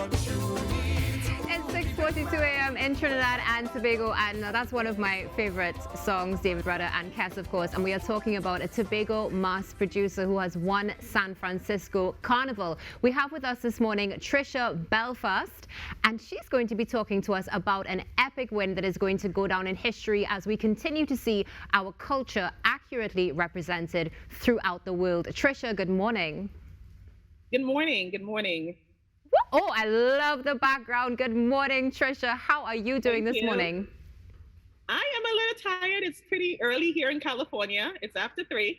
It's 6:42 a.m. in Trinidad and Tobago, and that's one of my favorite songs, David Rudder and Cass, of course. And we are talking about a Tobago mass producer who has won San Francisco Carnival. We have with us this morning Trisha Belfast, and she's going to be talking to us about an epic win that is going to go down in history as we continue to see our culture accurately represented throughout the world. Trisha, good morning. Good morning. Good morning. Oh, I love the background. Good morning, Trisha. How are you doing Thank this you. morning? I am a little tired. It's pretty early here in California. It's after 3.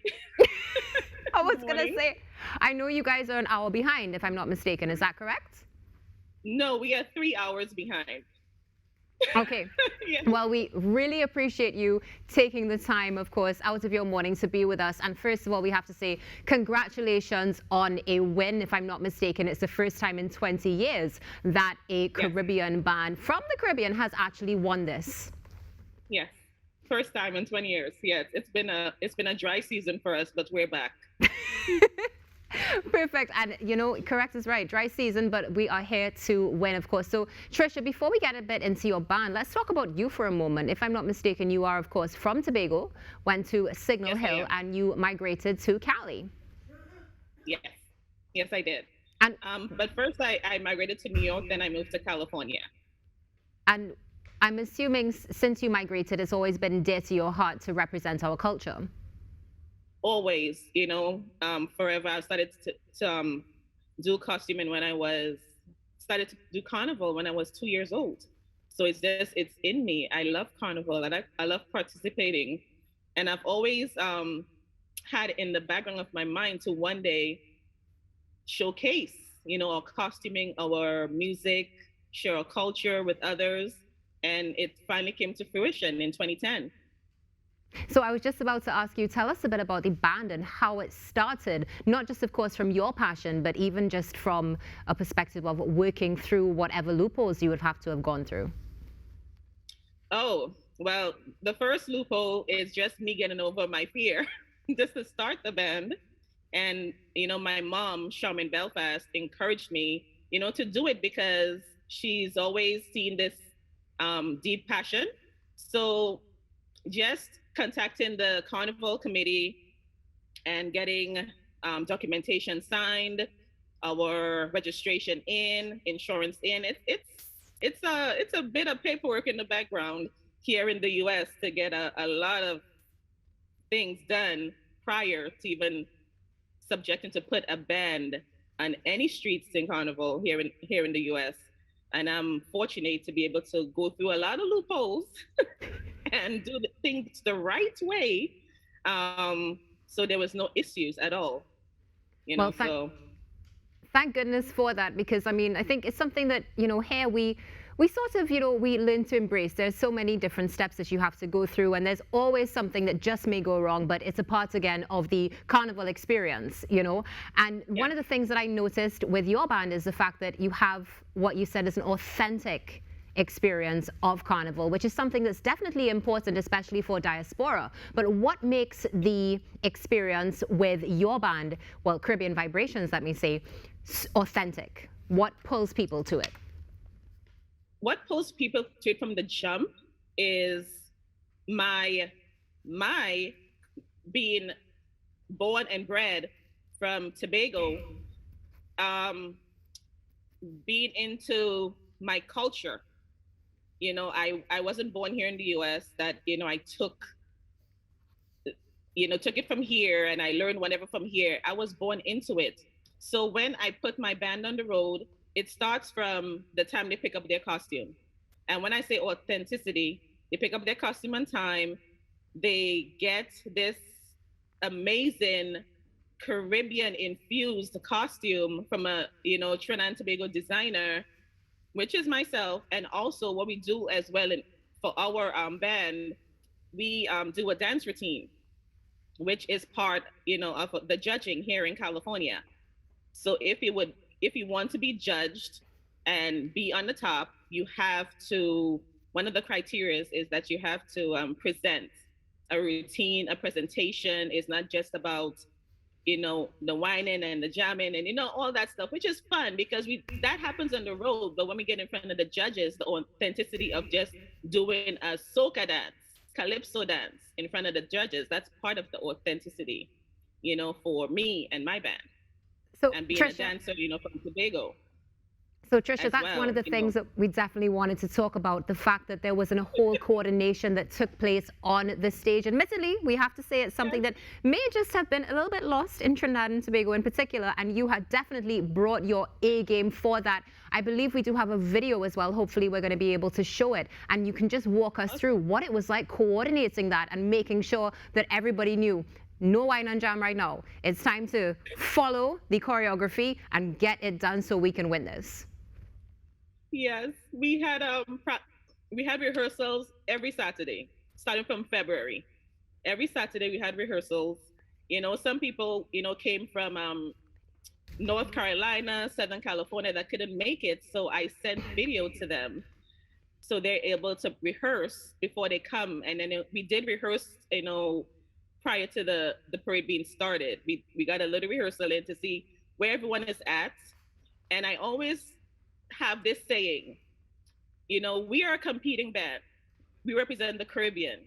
I was Good going to morning. say, I know you guys are an hour behind, if I'm not mistaken. Is that correct? No, we are 3 hours behind. Okay. Yeah. Well, we really appreciate you taking the time, of course, out of your morning to be with us. And first of all, we have to say congratulations on a win. If I'm not mistaken, it's the first time in 20 years that a Caribbean band from the Caribbean has actually won this. Yes. First time in 20 years. Yes. It's been a dry season for us, but we're back. Perfect. And you know, correct is right. Dry season, but we are here to win, of course. So, Trisha, before we get a bit into your band, let's talk about you for a moment. If I'm not mistaken, you are, of course, from Tobago, went to Signal Yes, I Hill, am. and you migrated to Cali. Yes. Yes, I did. And But first I migrated to New York, then I moved to California. and I'm assuming since you migrated, it's always been dear to your heart to represent our culture. Always, forever. I started to do costuming when started to do carnival when I was 2 years old. So it's in me. I love carnival and I love participating. And I've always had in the background of my mind to one day showcase, our costuming, our music, share our culture with others. And it finally came to fruition in 2010. So I was just about to ask you, tell us a bit about the band and how it started, not just, of course, from your passion, but even just from a perspective of working through whatever loopholes you would have to have gone through. Oh, well, the first loophole is just me getting over my fear just to start the band. And, my mom, Charmin Belfast, encouraged me, to do it because she's always seen this deep passion. So just contacting the carnival committee and getting documentation signed, our registration in, insurance in. It's a bit of paperwork in the background here in the U.S. to get a lot of things done prior to even subjecting to put a band on any streets in carnival here in the U.S. And I'm fortunate to be able to go through a lot of loopholes and do the things the right way. So there was no issues at all. Well, So thank goodness for that, because I mean, I think it's something that, here we sort of, we learn to embrace. There's so many different steps that you have to go through, and there's always something that just may go wrong, but it's a part again of the carnival experience, And one of the things that I noticed with your band is the fact that you have what you said is an authentic experience of carnival, which is something that's definitely important, especially for diaspora. But what makes the experience with your band, well, Caribbean Vibrations, let me say, authentic? What pulls people to it? what pulls people to it from the jump is my being born and bred from Tobago, being into my culture. I wasn't born here in the US, that, I took it from here and I learned whatever from here. I was born into it. So when I put my band on the road, it starts from the time they pick up their costume. And when I say authenticity, they pick up their costume on time. They get this amazing Caribbean infused costume from a, Trinidad and Tobago designer, which is myself. And also what we do as well for our band, we do a dance routine, which is part, of the judging here in California. So if you want to be judged and be on the top, you have to, one of the criteria is that you have to present a routine, a presentation. Is not just about the whining and the jamming and all that stuff, which is fun because we that happens on the road. But when we get in front of the judges, the authenticity of just doing a soca dance, calypso dance in front of the judges, that's part of the authenticity, for me and my band, So and being a Trisha, dancer, from Tobago So Trisha, as that's one of well. the things that we definitely wanted to talk about, the fact that there wasn't a whole coordination that took place on the stage. Admittedly, we have to say it's something Yes. that may just have been a little bit lost in Trinidad and Tobago in particular, and you had definitely brought your A game for that. I believe we do have a video as well. Hopefully we're going to be able to show it, and you can just walk us through what it was like coordinating that and making sure that everybody knew no wine and jam right now. It's time to follow the choreography and get it done so we can win this. Yes, we had rehearsals every Saturday, starting from February. Every Saturday we had rehearsals. Some people, came from North Carolina, Southern California that couldn't make it, so I sent video to them so they're able to rehearse before they come. And then we did rehearse, prior to the parade being started. We got a little rehearsal in to see where everyone is at. And I always have this saying, we are a competing band. We represent the Caribbean.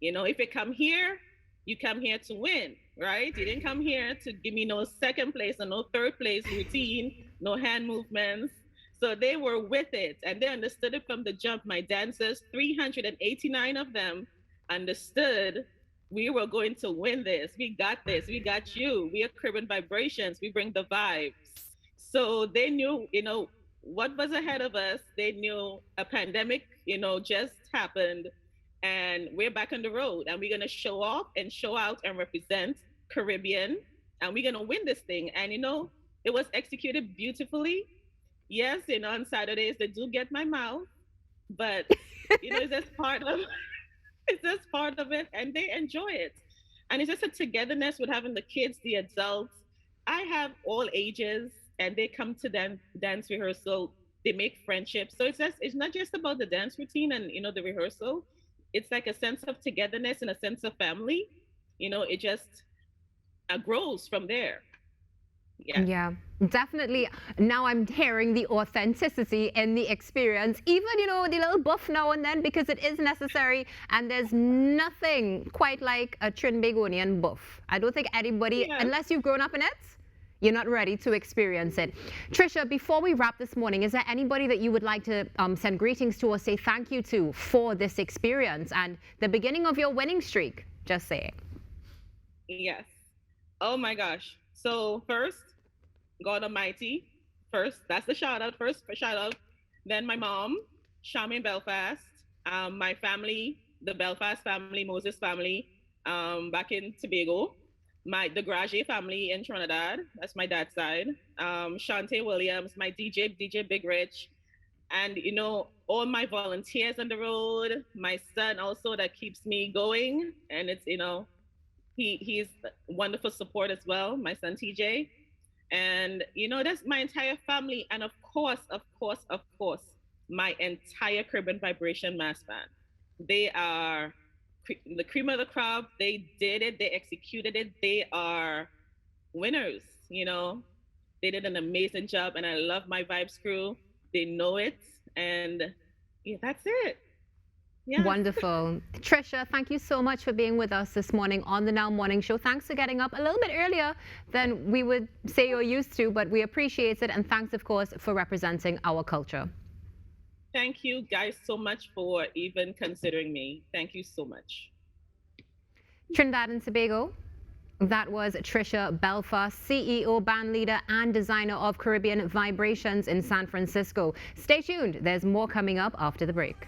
If you come here, you come here to win, right? You didn't come here to give me no second place or no third place routine, no hand movements. So they were with it and they understood it from the jump. My dancers, 389 of them, understood we were going to win this. We got this. We got you. We are Caribbean Vibrations. We bring the vibes. So they knew, what was ahead of us. They knew a pandemic, just happened, and we're back on the road, and we're gonna show off and show out and represent Caribbean, and we're gonna win this thing. And it was executed beautifully. Yes, on Saturdays they do get my mouth, but it's just part of it's just part of it, and they enjoy it. And it's just a togetherness with having the kids, the adults. I have all ages, and they come to dance rehearsal. They make friendships. So it's not just about the dance routine and the rehearsal. It's like a sense of togetherness and a sense of family. It just grows from there. Yes. Yeah, definitely. Now I'm hearing the authenticity in the experience, even, the little buff now and then, because it is necessary. And there's nothing quite like a Trinbagonian buff. I don't think anybody, Yes. unless you've grown up in it, you're not ready to experience it. Trisha, before we wrap this morning, is there anybody that you would like to send greetings to or say thank you to for this experience and the beginning of your winning streak? Just saying. Yes. Oh my gosh. So first, God Almighty. First, that's the shout out. First shout out. Then my mom, Charmaine Belfast. My family, the Belfast family, Moses family, back in Tobago. The Graje family in Trinidad. That's my dad's side. Shante Williams, my DJ Big Rich, and all my volunteers on the road. My son also that keeps me going, and it's he's wonderful support as well. My son TJ, and that's my entire family, and of course, my entire Caribbean Vibration mass band. They are the cream of the crop. They did it. They executed it. They are winners. They did an amazing job, and I love my Vibes crew. They know it, and yeah, that's it. Yes. Wonderful. Trisha, thank you so much for being with us this morning on the Now Morning Show. Thanks for getting up a little bit earlier than we would say you're used to, but we appreciate it. And thanks, of course, for representing our culture. Thank you guys so much for even considering me. Thank you so much. Trinidad and Tobago. That was Trisha Belfast, CEO, band leader, and designer of Caribbean Vibrations in San Francisco. Stay tuned. There's more coming up after the break.